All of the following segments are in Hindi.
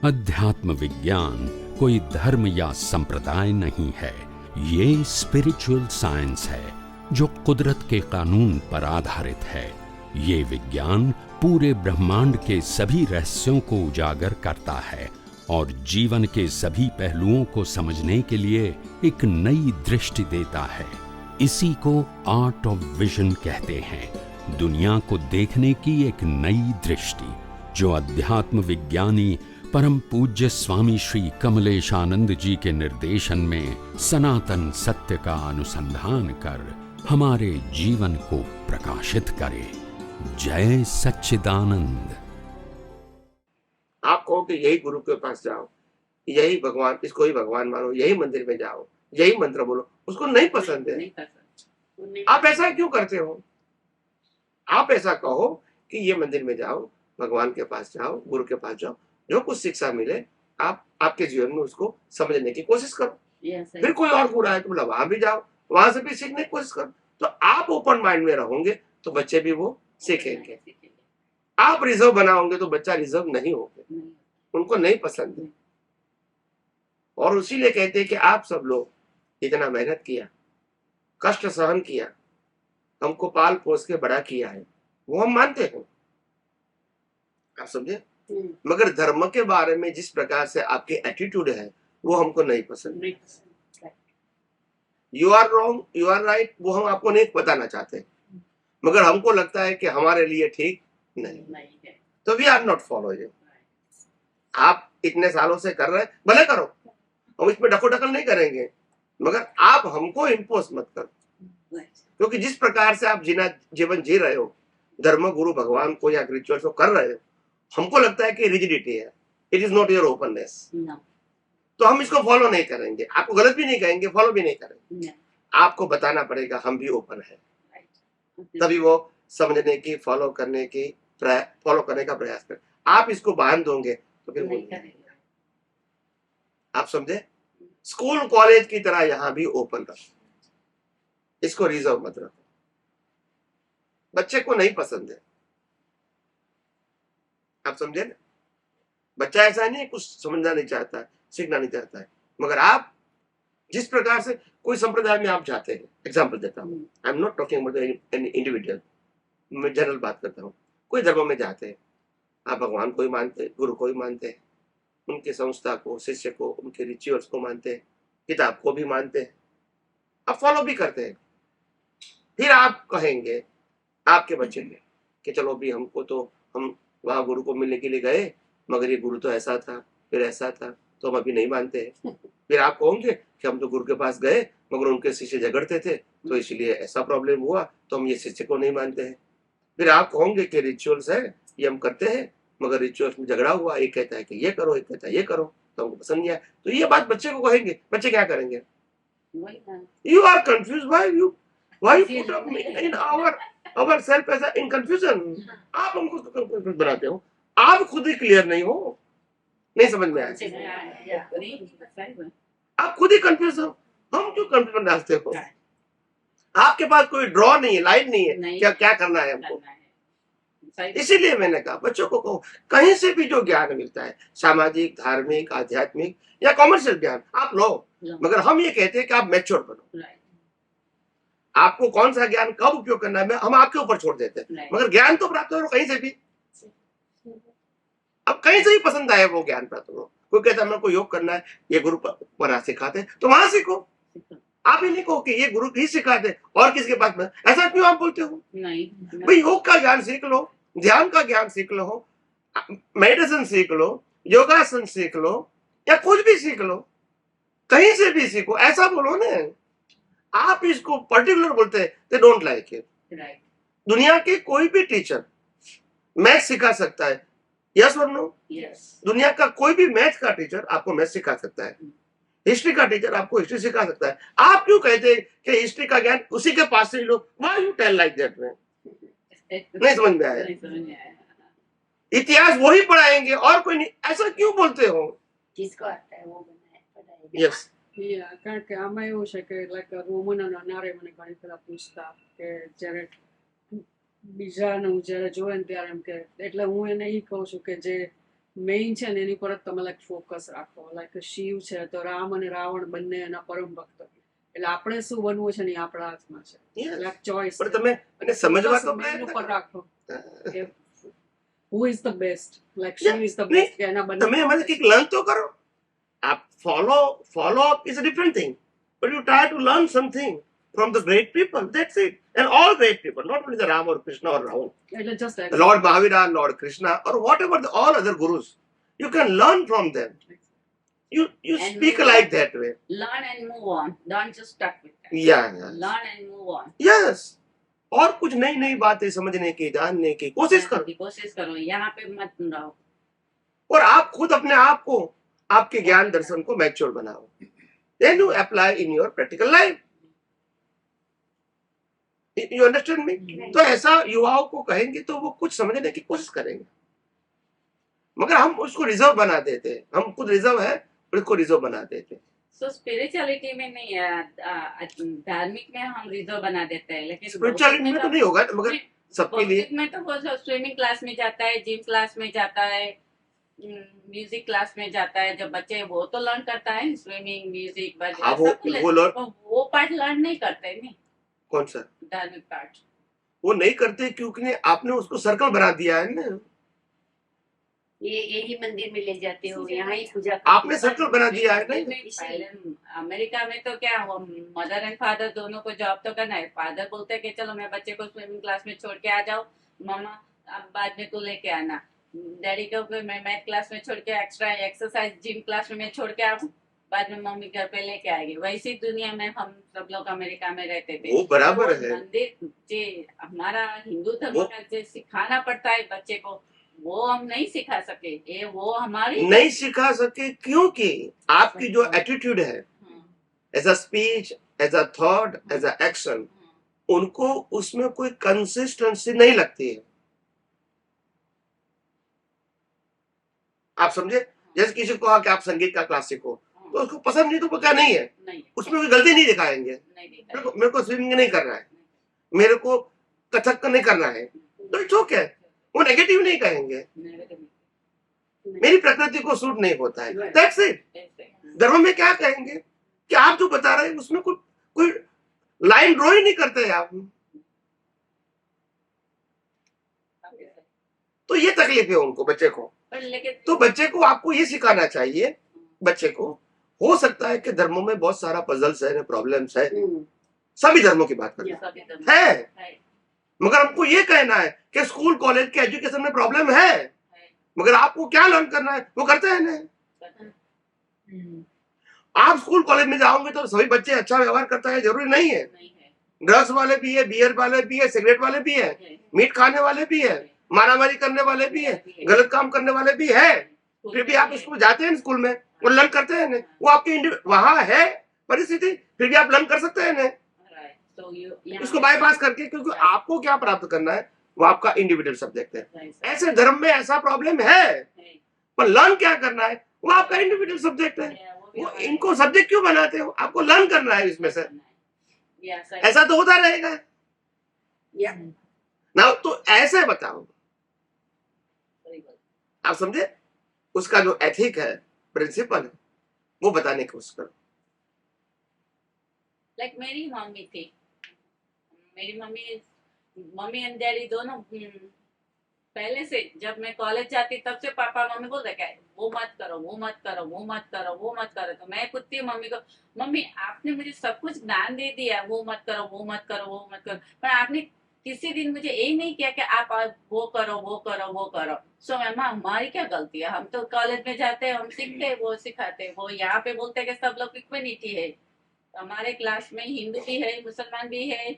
अध्यात्म विज्ञान कोई धर्म या संप्रदाय नहीं है, ये स्पिरिचुअल साइंस है जो कुदरत के कानून पर आधारित है। ये विज्ञान पूरे ब्रह्मांड के सभी रहस्यों को उजागर करता है और जीवन के सभी पहलुओं को समझने के लिए एक नई दृष्टि देता है। इसी को आर्ट ऑफ विजन कहते हैं, दुनिया को देखने की एक नई दृष्टि, जो अध्यात्म विज्ञानी परम पूज्य स्वामी श्री कमलेशानंद जी के निर्देशन में सनातन सत्य का अनुसंधान कर हमारे जीवन को प्रकाशित करे। जय सच्चिदानंद। आप कहो कि यही गुरु के पास जाओ, यही भगवान, इसको ही भगवान मानो, यही मंदिर में जाओ, यही मंत्र बोलो, उसको नहीं पसंद है। आप ऐसा क्यों करते हो? आप ऐसा कहो कि ये मंदिर में जाओ, भगवान के पास जाओ, गुरु के पास जाओ, जो कुछ शिक्षा मिले आप आपके जीवन में उसको समझने की कोशिश करो। फिर कोई और गुरु आए तो बोला वहां भी जाओ, वहां से भी सीखने की कोशिश करो। तो आप ओपन माइंड में रहोगे तो बच्चे भी वो सीखेंगे। आप रिजर्व बनाओगे तो बच्चा रिजर्व नहीं होंगे, उनको नहीं पसंद है। और इसीलिए कहते हैं कि आप सब लोग इतना मेहनत किया, कष्ट सहन किया, हमको पाल पोस के बड़ा किया है, वो हम मानते हैं। आप समझे? मगर धर्म के बारे में जिस प्रकार से आपके एटीट्यूड है वो हमको नहीं पसंद। You are wrong, you are right, वो हम आपको नहीं बताना चाहते, मगर हमको लगता है कि हमारे लिए ठीक नहीं है, तो वी आर नॉट फॉलोइंग। आप इतने सालों से कर रहे हैं, भले करो, हम इसमें ढकोढकल नहीं करेंगे, मगर आप हमको इम्पोज मत करो। क्योंकि जिस प्रकार से आप जीवन जी रहे हो, धर्म गुरु भगवान को या रिचुअल्स को कर रहे हो, हमको लगता है कि रिजिडिटी है, it is not your openness. तो हम इसको फॉलो नहीं करेंगे, आपको गलत भी नहीं कहेंगे, फॉलो भी नहीं करेंगे। आपको बताना पड़ेगा हम भी ओपन है, तभी वो समझने की, फॉलो करने का प्रयास करें। आप इसको बांध दोगे तो फिर वो नहीं करेंगे। आप समझे? स्कूल कॉलेज की तरह यहां भी ओपन रखो, इसको रिजर्व मत रखो। बच्चे को नहीं पसंद है, आप समझे ना? बच्चा ऐसा नहीं कुछ समझना नहीं चाहता है, सीखना नहीं चाहता है, मगर आप जिस प्रकार से कोई संप्रदाय में आप जाते हैं, एग्जाम्पल देता हूँ, I am not talking about any individual, मैं जनरल बात करता हूँ। कोई धर्म में जाते हैं, आप भगवान को ही मानते हैं, गुरु को ही मानते हैं, उनके संस्था को, शिष्य को, उनके रिचुअल्स को मानते हैं, किताब को भी मानते हैं, आप फॉलो भी करते हैं। फिर आप कहेंगे आपके बच्चे ने कि चलो भी हमको तो, हम वहां गुरु को मिलने के लिए गए, मगर ये गुरु तो ऐसा था, फिर ऐसा था, तो हम अभी नहीं मानते हैं। फिर आप कहोगे कि हम तो गुरु के पास गए, मगर उनके शिष्य झगड़ते थे, तो इसलिए ऐसा प्रॉब्लम हुआ, तो हम ये शिष्य को नहीं मानते हैं। फिर आप कहोगे कि रिचुअल्स है, ये हम करते हैं, मगर रिचुअल्स में झगड़ा हुआ, एक कहता है कि ये करो, एक कहता है ये करो, तो हमको पसंद नहीं आया। तो ये बात बच्चे को कहेंगे, बच्चे क्या करेंगे? You are confuse, why you put up in our self age in confusion. आप हमको कंफ्यूज बनाते हो, आप खुद ही क्लियर नहीं हो, नहीं समझ में आया, आप खुद ही कंफ्यूज हो, हम क्यों कंफ्यूजन डालते हो? आपके पास कोई ड्रॉ नहीं है, लाइन नहीं है, क्या क्या करना है हमको। इसीलिए मैंने कहा बच्चों को कहो, कहीं से भी जो ज्ञान मिलता है, सामाजिक, धार्मिक, आध्यात्मिक या कॉमर्शियल ज्ञान, आप लो, मगर हम ये कहते हैं कि आप मैच्योर बनो। आपको कौन सा ज्ञान कब उपयोग करना है हम आपके ऊपर छोड़ देते हैं, मगर ज्ञान तो प्राप्त हो कहीं से भी, अब कहीं से ही पसंद आए वो ज्ञान प्राप्त हो। कोई कहता है मेरे को योग करना है, ये गुरु वहां सिखाते, तो वहां सीखो। आप ही नहीं कहो कि ये गुरु ही सिखाते और किसके पास में, ऐसा क्यों आप बोलते हो? नहीं, भाई योग का ज्ञान सीख लो, ध्यान का ज्ञान सीख लो, मेडिसिन सीख लो, योगासन सीख लो, या कुछ भी सीख लो, कहीं से भी सीखो, ऐसा बोलो ना। आप इसको पर्टिकुलर बोलते हैं, दे डोंट लाइक इट। दुनिया के कोई भी टीचर मैथ सिखा सकता है, यस और नो? दुनिया का कोई भी मैथ का टीचर आपको मैथ सिखा सकता है, हिस्ट्री का टीचर आपको हिस्ट्री सिखा सकता है। आप क्यों कहते हैं कि हिस्ट्री का ज्ञान उसी के पास से लो? Why you tell like that? नहीं समझ में आया? इतिहास वही पढ़ाएंगे और कोई नहीं, ऐसा क्यों बोलते हो? जिसको आता है वो बनाए। यस, કારણ કે આમાં એવું છે કે લાઈક રોમનોના નારે મને ઘણી બધા પૂછતા કે જ્યારે બીજાનું જ્યારે જોવે ને ત્યારે એમ કે, એટલે હું એને એ કહું છું કે જે મેઇન છે ને એની પર જ તમે લાઈક ફોકસ રાખો. લાઈક શિવ છે તો રામ અને રાવણ બંને એના પરમ ભક્ત. એટલે આપણે શું બનવું છે ને એ આપણા હાથમાં છે. Yes. લાઈક ચોઇસ પણ તમે અને સમજવા તો મેઇન પ્રયત્ન ઉપર કરો. રાખો કે who is the best. Like Yeah. Shiv is the નહીં, બેસ્ટ કે એના બંને તમે એમાંથી કંઈક લર્ન તો કરો. આપ follow up is a different thing, but you try to learn something from the great people. That's it. And all great people, not only the Ram or Krishna or Ravan, એટલે just Lord Mahavira, Lord Krishna, or whatever all other gurus. You can learn from them. You And speak move like on. that way. Learn and move on. Don't just stuck with them. Yeah. Learn and move on. Yes. और कुछ नई नई बातें समझने की, जानने की कोशिश करो. की कोशिश करो, यहाँ पे मत रहो. और आप खुद अपने आप को, आपके ज्ञान दर्शन को मैच्योर बनाओ. Then you apply in your practical life. You understand me? तो ऐसा युवाओं को कहेंगे तो वो कुछ समझने की कोशिश करेंगे. मगर हम उसको रिजर्व बना देते हैं. हम खुद रिजर्व है और उसको रिजर्व बना देते हैं. सो स्पिरिचुअलिटी में नहीं है, धार्मिक में हम रिजर्व बना देते हैं, लेकिन स्पिरिचुअलिटी में तो नहीं होगा, मगर सबके लिए. भौतिक में तो वो स्विमिंग क्लास में जाता है, जिम क्लास में जाता है, म्यूजिक क्लास में जाता है. जब बच्चे वो तो लर्न करता है स्विमिंग, म्यूजिक, बजाना, हाँ, वो पार्ट लर्न नहीं करते नहीं. कौन सा धार्मिक पार्ट वो नहीं करते क्योंकि आपने उसको सर्कल बना दिया है ना. ये यही मंदिर में ले जाते हो, यहाँ ही पूजा आपने सर्कल बना दिया है ना. पहले अमेरिका में तो क्या वो मदर एंड फादर दोनों को जॉब तो करना है. फादर बोलते हैं कि चलो मैं बच्चे को स्विमिंग क्लास में छोड़ के आ जाओ, मम्मा अब बाद में तू लेके आना. डैडी को मैं मैथ क्लास में छोड़ के एक्स्ट्रा एक्सरसाइज जिम क्लास में मैं छोड़ के आऊँ, बाद में मम्मी घर पे लेके आएगी. वैसी दुनिया में हम सब लोग अमेरिका में रहते थे. वो बराबर है. मंदिर जे हमारा हिंदू धर्म का जो सिखाना पड़ता है बच्चे को, वो हम नहीं सिखा सके. ये वो हमारी नहीं सिखा सके क्योंकि आपकी जो एटीट्यूड है, as a speech, as a thought, as a action, उनको उसमें कोई कंसिस्टेंसी नहीं लगती है. आप समझे? जैसे किसी को कहा कि आप संगीत का क्लास सीखो, तो उसको पसंद नहीं तो वो क्या नहीं है, नहीं उसमें कोई गलती नहीं दिखाएंगे. नहीं दिखा. मेरे को स्विमिंग नहीं करना है, मेरे को कथक का नहीं करना है, तो इट्स ओके. वो नेगेटिव नहीं कहेंगे. मेरी प्रकृति को सूट नहीं होता है, दैट्स इट. धर्म में क्या कहेंगे कि आप जो बता रहे हैं उसमें कोई लाइन ड्रॉ ही नहीं करते आप. तो ये तकलीफ है उनको, बच्चे को. तो बच्चे को आपको ये सिखाना चाहिए. बच्चे को हो सकता है कि धर्मों में बहुत सारा पजल्स है, प्रॉब्लम्स है, सभी धर्मों की बात करते है, मगर हमको ये कहना है कि स्कूल कॉलेज के एजुकेशन में प्रॉब्लम है, मगर आपको क्या लर्न करना है वो करते हैं ना. आप स्कूल कॉलेज में जाओगे तो सभी बच्चे अच्छा व्यवहार करता है जरूरी नहीं है. ड्रग्स वाले भी है, बियर वाले भी है, सिगरेट वाले भी है, मीट खाने वाले भी है, मारामारी करने वाले भी है, गलत काम करने वाले भी है. फिर भी आप स्कूल जाते हैं, स्कूल में वो लर्न करते हैं ना. वो आपकी वहां है परिस्थिति, फिर भी आप लर्न कर सकते हैं ना, इसको बाईपास करके, क्योंकि आपको क्या प्राप्त करना है वो आपका इंडिविजुअल सब्जेक्ट है. ऐसे धर्म में ऐसा प्रॉब्लम है, पर लर्न क्या करना है वो आपका इंडिविजुअल सब्जेक्ट है. वो इनको सब्जेक्ट क्यों बनाते हो? आपको लर्न करना है इसमें से. ऐसा तो होता रहेगा ना. तो ऐसे बताओ, आप समझे? उसका जो एथिक है, प्रिंसिपल है, वो बताने की कोशिश करो. लाइक मेरी मम्मी थी, मेरी मम्मी एंड डैडी दोनों पहले से, जब मैं कॉलेज जाती तब से पापा मम्मी बोलते क्या वो मत करो, वो मत करो, वो मत करो, वो मत करो. तो मैं पूछती हूँ मम्मी को, मम्मी आपने मुझे सब कुछ ज्ञान दे दिया, वो मत करो, वो मत करो, वो मत करो, पर आपने किसी दिन मुझे यही नहीं किया कि आप वो करो, वो करो, वो करो. सो मैम हमारी क्या गलती है? हम तो कॉलेज में जाते हैं, हम सीखते हैं, वो सिखाते हैं. वो यहाँ पे बोलते हैं कि सब लोग इक्विनिटी है. हमारे क्लास में हिंदू भी है, मुसलमान भी है,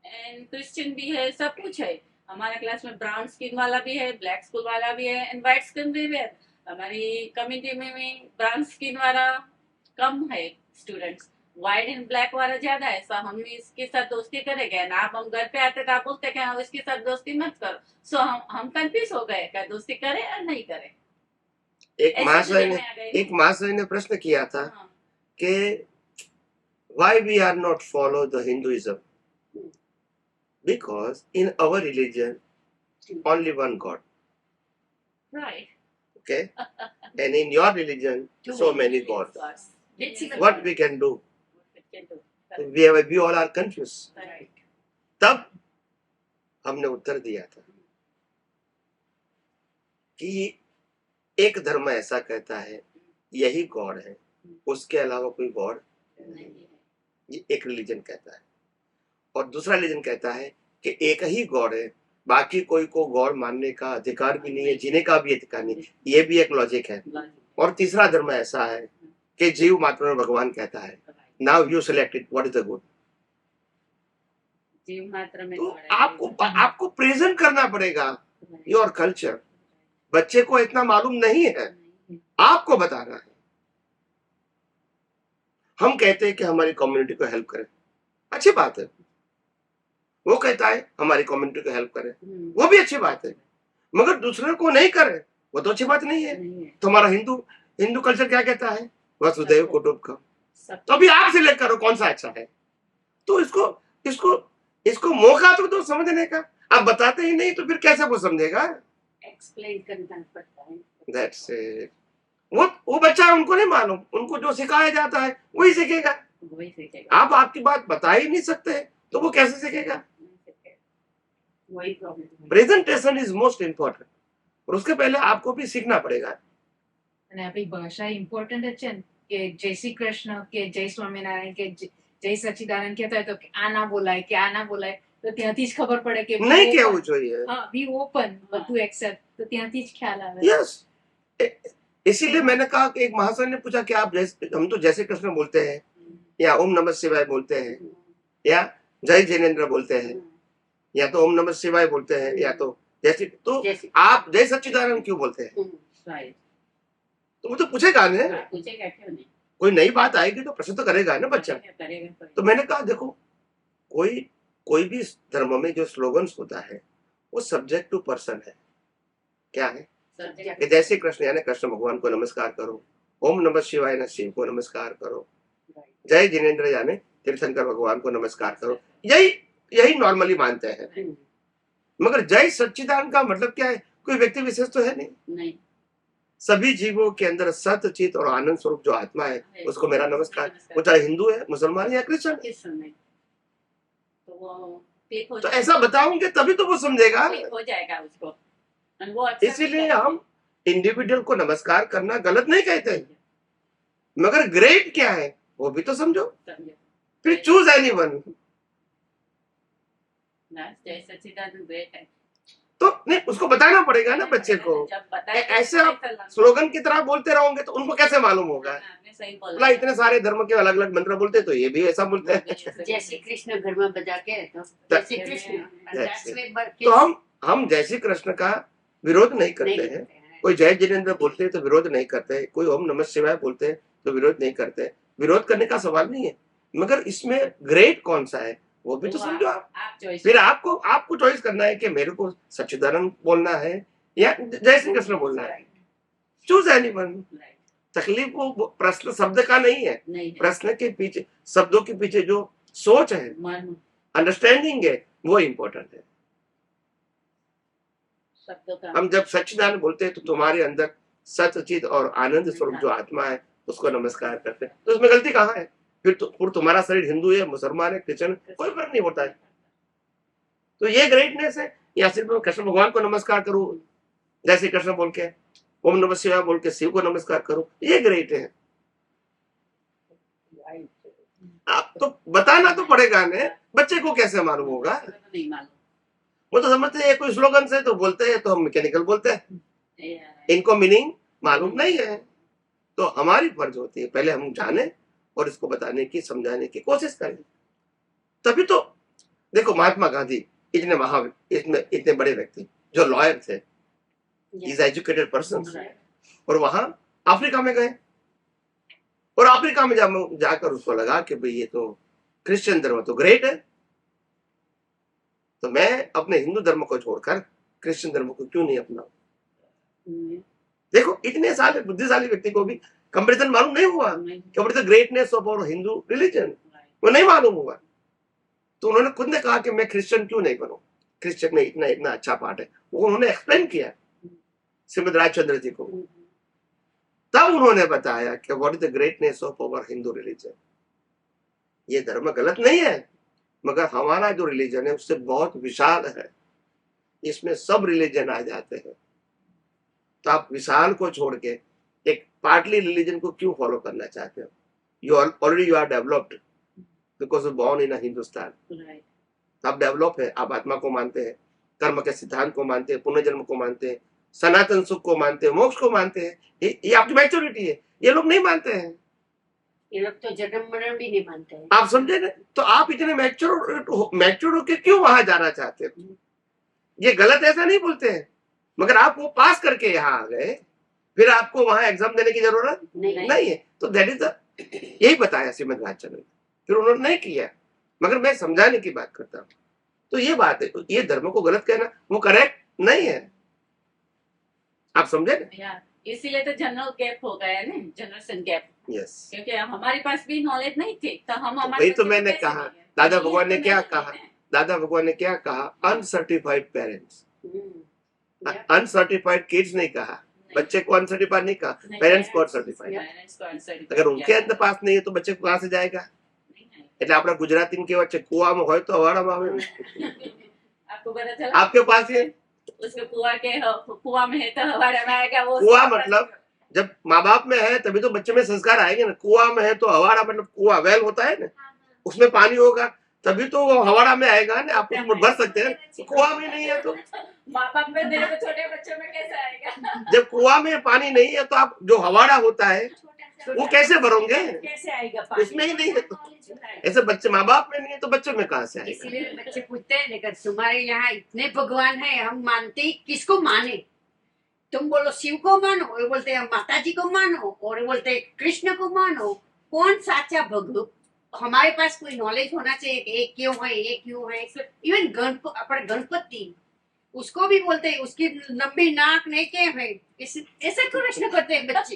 एंड क्रिश्चियन भी है, सब कुछ है. हमारे क्लास में ब्राउन स्किन वाला भी है, ब्लैक स्किन वाला भी है, एंड व्हाइट स्किन भी है. हमारी कम्युनिटी में ब्राउन स्किन वाला कम है स्टूडेंट्स, व्हाइट एंड ब्लैक वाला ज्यादा है. सो हम इसके साथ दोस्ती करेंगे ना. आप हम घर पे आते तो आप बोलते कि हम इसके साथ दोस्ती मत करो. सो हम कंफ्यूज हो गए क्या दोस्ती करें या नहीं करें. एक महाशय ने प्रश्न किया था कि why we are not follow the Hinduism, because in our religion only one God. Right. Okay? And in your religion, so many gods. Gods. Let's see What we can do? What we can do. We all are confused. Right. तब हमने उत्तर दिया था कि एक धर्म ऐसा कहता है यही गॉड है, उसके अलावा कोई गॉड नहीं है। ये एक रिलीजन कहता है, और दूसरा रिलीजन कहता है कि एक ही गॉड है, बाकी कोई को गॉड मानने का अधिकार भी नहीं है, जीने का भी अधिकार नहीं। ये भी एक लॉजिक है। और तीसरा धर्म ऐसा है कि जीव मात्र में भगवान कहता है। Now you select it, what is the good. जीव मात्र में तो गॉड है। आपको प्रेजेंट करना पड़ेगा योर कल्चर। बच्चे को इतना मालूम नहीं है, आपको बताना है। हम कहते हैं कि हमारी कम्युनिटी को हेल्प करें, अच्छी बात है। वो कहता है हमारी कम्युनिटी को हेल्प करें, वो भी अच्छी बात है, मगर दूसरे को नहीं करे वो तो अच्छी बात नहीं है। तुम्हारा हिंदू कल्चर क्या कहता है? वसुदैव कुटुंबकम। तो अभी आप सिलेक्ट करो कौन सा अच्छा है। तो इसको मौका तो दो समझने का। आप बताते ही नहीं तो फिर कैसे वो समझेगा? एक्सप्लेन करना पड़ता है। That's it. वो बच्चा, उनको नहीं मालूम, उनको जो सिखाया जाता है वही सीखेगा। वही सीखेगा। आप आपकी बात बता ही नहीं सकते तो वो कैसे सीखेगा? वही problem. Presentation is most important, और उसके पहले आपको भी सीखना पड़ेगा। અને આપણી ભાષા ઇમ્પોર્ટન્ટ જ છે ને કે જય શ્રી કૃષ્ણ કે જય સ્વામિનારાયણ કે જય સચ્ચિદાનંદ કહેતા હોય તો કે આ ના બોલાય કે આ ના બોલાય તો ત્યાંથી જ ખબર પડે કે नहीं कहવું જોઈએ। હા બી ઓપન બધું એક્સેપ્ટ તો ત્યાંથી જ ખ્યાલ આવે यस, इसीलिए मैंने कहा कि एक महाशय ने पूछा कि आप हम तो जैसे कृष्ण बोलते हैं, या ओम नमः शिवाय बोलते हैं, या जय जिनेन्द्र बोलते हैं, या तो ओम नमः शिवाय बोलते हैं, या तो जैसे- आप जय सच्चिदानंद क्यों बोलते हैं? Right. तो वो तो पूछेगा ना, पूछेगा क्यों नहीं? कोई नई बात आएगी तो प्रश्न तो करेगा ना बच्चा। करेगा कोई। तो मैंने कहा देखो, कोई भी धर्म में जो स्लोगन्स होता है वो सब्जेक्ट टू पर्सन है। क्या है? Subject. कि जैसे कृष्ण यानी कृष्ण भगवान को नमस्कार करो, ओम नमः शिवाय यानी शिव को नमस्कार करो, जय जिनेन्द्र यानी तीर्थंकर भगवान को नमस्कार करो। यही नॉर्मली मानते हैं। मगर जय सच्चिदानंद का मतलब क्या है? कोई व्यक्ति विशेष तो है नहीं। नहीं। सभी जीवों के अंदर सत्य चित और आनंद स्वरूप जो आत्मा है उसको मेरा नमस्कार। वो चाहे हिंदू है, मुसलमान या क्रिश्चियन है। किस समय? तो वो क्लिक हो तो ऐसा बताऊंगे तभी तो वो समझेगा। क्लिक हो जाएगा उसको। और वो accept इसीलिए करेगा। हम इंडिविजुअल को नमस्कार करना गलत नहीं कहते, मगर ग्रेट क्या है वो भी तो समझो। समझो। फिर चूज एनीवन। ना, जय सच्चिदानंद ग्रेट है। तो नहीं, उसको बताना पड़ेगा ना बच्चे को। जब बताए तो ऐसे आप ऐसा लगता स्लोगन की तरह बोलते रहोगे तो उनको कैसे मालूम होगा? है। आपने सही बोला। बोला इतने सारे धर्म के अलग अलग मंत्र बोलते तो ये भी ऐसा बोलते हैं। जय श्री कृष्ण घर में बजा के तो जय Shri Krishna. And that's why but तो हम जय श्री कृष्ण का विरोध नहीं करते हैं। कोई जय जिनेन्द्र बोलते हैं तो विरोध नहीं करते, कोई ओम नमः शिवाय बोलते हैं तो विरोध नहीं करते। विरोध करने का सवाल नहीं है, मगर इसमें ग्रेट कौन सा है वो भी तो समझो आप। आप choice फिर आपको चॉइस करना है कि मेरे को सच्चिदानंद बोलना है या जय श्री कृष्ण बोलना है। Choose anyone. Right. तकलीफ वो प्रश्न शब्द का नहीं है, नहीं है। प्रश्न के पीछे, शब्दों के पीछे जो सोच है, मन अंडरस्टैंडिंग है, वो इम्पोर्टेंट है। शब्दों का हम जब सच्चिदानंद बोलते हैं तो तुम्हारे अंदर सचित और आनंद स्वरूप जो आत्मा है उसको नमस्कार करते हैं। तो उसमें गलती कहाँ है? फिर तुम्हारा शरीर हिंदू है, मुसलमान है, क्रिश्चियन, कोई फर्क नहीं होता है। तो ये ग्रेटनेस है, या सिर्फ मैं कृष्ण भगवान को नमस्कार करूं जैसे कृष्ण बोल के, ओम नमः शिवाय बोल के शिव को नमस्कार करूं, ये ग्रेट है? आप तो बताना तो पड़ेगा ना, बच्चे को कैसे मालूम होगा? नहीं मालूम। वो तो समझते हैं कोई स्लोगन से तो बोलते हैं, तो हम मैकेनिकल बोलते हैं, ये- इनको मीनिंग मालूम नहीं है। तो हमारी फर्ज होती है पहले हम जाने और इसको बताने की, समझाने की कोशिश करें। तभी तो देखो महात्मा गांधी इतने बड़े व्यक्ति जो लॉयर थे, इज एजुकेटेड पर्सन, और वहां अफ्रीका में गए, और अफ्रीका में जाकर उसको लगा कि भाई ये तो क्रिश्चियन धर्म तो ग्रेट है, तो मैं अपने हिंदू धर्म को छोड़कर क्रिश्चियन धर्म को क्यों नहीं अपनाऊं? देखो इतने सारे बुद्धिशाली व्यक्ति को भी कंपैरिजन मालूम नहीं हुआ कि what is the greatness of our Hindu religion, वो नहीं मालूम हुआ। तो उन्होंने खुद ने कहा कि मैं क्रिश्चियन क्यों नहीं बनूं, क्रिश्चियन में इतना इतना अच्छा पार्ट है, वो उन्होंने एक्सप्लेन किया। श्रीमद राजचंद्र जी को। तब उन्होंने बताया कि what is the greatness of our Hindu religion. ये धर्म गलत नहीं है, मगर हमारा जो रिलीजन है उससे बहुत विशाल है, इसमें सब रिलीजन आ जाते हैं। तो आप विशाल को छोड़ के एक पार्टली रिलीजन को क्यों फॉलो करना चाहते हो? You already you are developed because you born in Hindustan. आप डेवलप है, आप आत्मा को मानते हैं, कर्म के सिद्धांत को मानते हैं, पुनर्जन्म को मानते हैं, सनातन सुख को मानते हैं, मोक्ष को मानते हैं। ये आपकी मैच्योरिटी है। ये लोग नहीं मानते हैं। ये लोग तो जन्म मरण भी नहीं मानते हैं। आप समझे ना? तो आप इतने मैच्योर होके क्यों वहां जाना चाहते हो? ये गलत ऐसा नहीं बोलते हैं, मगर आप वो पास करके यहाँ आ गए, फिर आपको वहां एग्जाम देने की जरूरत नहीं है। तो दैट इज यही बताया श्रीमद राजचंद्र ने। फिर उन्होंने नहीं किया, मगर मैं समझाने की बात करता हूँ। तो ये बात है, ये धर्म को गलत कहना वो करेक्ट नहीं है। आप समझे ना? इसीलिए तो जनरल गैप हो गया ना, जनरेशन गैप। यस, क्योंकि हमारे पास भी नॉलेज नहीं थी, तो हम हमारे वही तो बच्चों को मैंने कैसे कहा। देंगे? दादा ये भगवान ने तो क्या नहीं कहा? देते हैं। दादा भगवान ने क्या कहा? अनसर्टिफाइड पेरेंट्स, हम्म। अनसर्टिफाइड किड्स नहीं कहा, बच्चे को अनसर्टिफाइड नहीं कहा, नहीं, पेरेंट्स को सर्टिफाइड। parents को uncertified अगर उनके किया अंदर पास नहीं है तो बच्चे को कहाँ से जाएगा? नहीं, એટલે આપણા ગુજરાતી કે વચ્ચે કુવામાં હોય તો હવાડામાં આવે। आपको पता चला? आपके पास है उसके कुआ में है तो हवाड़ा में आएगा वो। कुआ, मतलब जब माँ बाप में है तभी तो बच्चे में संस्कार आएंगे ना। कुआ में है तो हवाड़ा, मतलब कुआ वेल होता है ना, उसमें पानी होगा तभी तो वो हवाड़ा में आएगा ना। आप उसमें भर सकते हैं। कुआ में नहीं है तो माँ बाप में मेरे को छोटे बच्चों में कैसे आएगा? जब कुआ में पानी नहीं है तो आप जो हवाड़ा होता है वो कैसे भरोगे? कैसे आएगा पानी? उसमें ही नहीं है तो ऐसे बच्चे माँ बाप में नहीं है तो बच्चों में कहाँ से आएगा? इसीलिए बच्चे पूछते हैं, लेकिन तुम्हारे यहाँ इतने भगवान है, हम मानते ही किसको माने? तुम बोलो शिव को मानो, वो बोलते हैं माता जी को मानो, और वो बोलते हैं कृष्ण को मानो। कौन साचा भगवान? हमारे पास कोई नॉलेज होना चाहिए कि ये क्यों है, ये क्यों है। इवन गणपति उसको भी बोलते हैं उसकी लंबी नाक नहीं क्या है, ऐसा क्यों प्रश्न करते हैं बच्चे?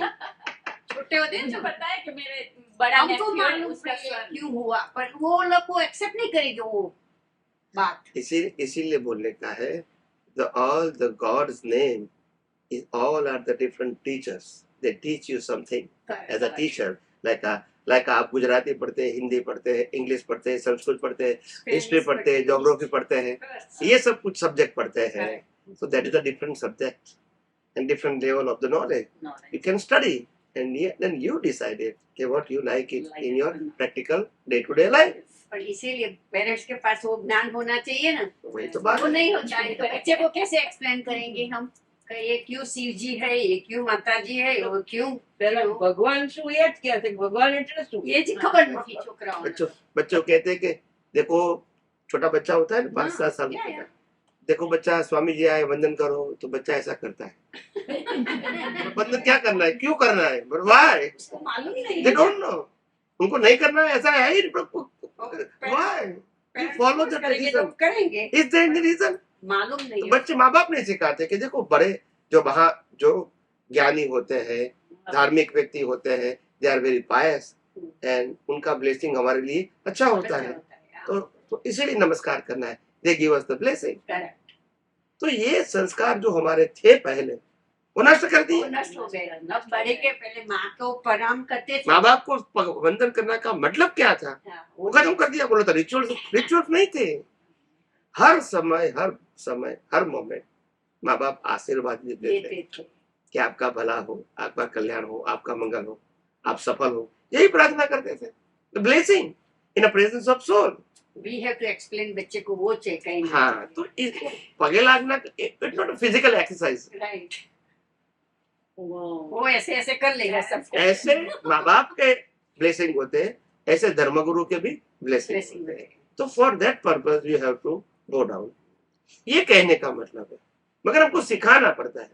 छोटे होते हैं मुझे जो पता है कि मेरे बड़ा हमको nephew है, मालूम उसका है स्वर क्यों हुआ, पर वो लोग को एक्सेप्ट नहीं करेंगे वो बात। इसीलिए बोलने का है, the all the God's name is all are the different teachers. They teach you something as a teacher. like आप गुजराती पढ़ते हैं, हिंदी पढ़ते हैं, इंग्लिश पढ़ते हैं, संस्कृत पढ़ते हैं, हिस्ट्री पढ़ते हैं, ज्योग्राफी पढ़ते हैं, ये सब कुछ सब्जेक्ट पढ़ते हैं। So that is a different subject and different level of the knowledge. You can study and then you decide it okay, what you like it in your practical day-to-day life. पर इसीलिए पेरेंट्स के पास वो ज्ञान होना चाहिए ना, वही तो बात वो है। नहीं होता है तो बच्चे को कैसे एक्सप्लेन करेंगे हम कि ये क्यों शिव जी है, ये क्यों माता जी है, वो क्यों? પેલા ભગવાન શું એ જ કહે છે કે ભગવાન એટલે શું? ये जी खबर नहीं छोकराओं बच्चों कहते हैं कि देखो, छोटा बच्चा होता है ना 5-7 साल या, का, देखो बच्चा स्वामी जी आए वंदन करो, तो बच्चा ऐसा करता है। वंदन क्या करना है, क्यों करना है, वाई? उसको मालूम ही नहीं दे है। Don't know. उनको नहीं करना है, ऐसा है ही वाई? You follow the करेंगे तो tradition. करेंगे, Is there any reason? मालूम नहीं तो है। बच्चे माँ बाप नहीं सिखाते कि देखो बड़े जो वहाँ जो ज्ञानी होते हैं, धार्मिक व्यक्ति होते हैं, they are very pious and उनका ब्लेसिंग हमारे लिए अच्छा होता है। तो इसीलिए नमस्कार करना है, they give us the blessing. Correct. तो ये संस्कार जो हमारे थे पहले वो नष्ट कर वो दिए। नष्ट हो गए। अब बड़े के पहले माँ को प्रणाम करते थे। माँ बाप को वंदन करने का मतलब क्या था, हाँ, वो खत्म कर दिया। बोलो तो रिचुअल्स नहीं थे। हर समय हर मोमेंट माँ बाप आशीर्वाद देते थे देते थे। कि आपका भला हो, आपका कल्याण हो, आपका मंगल हो, आप सफल हो, यही प्रार्थना करते थे। The blessing in the presence of soul. We have to explain बच्चे को वो चाहिए कहीं। हाँ, तो इसको पगे लागना it's not a physical exercise. Right, वो वो ऐसे ऐसे कर लेगा सब। ऐसे माँ बाप के ब्लेसिंग होते हैं, ऐसे धर्मगुरु के भी ब्लेसिंग Blessing होते हैं। होते तो for that purpose you have to go down, ये कहने का मतलब है, मगर हमको सिखाना पड़ता है।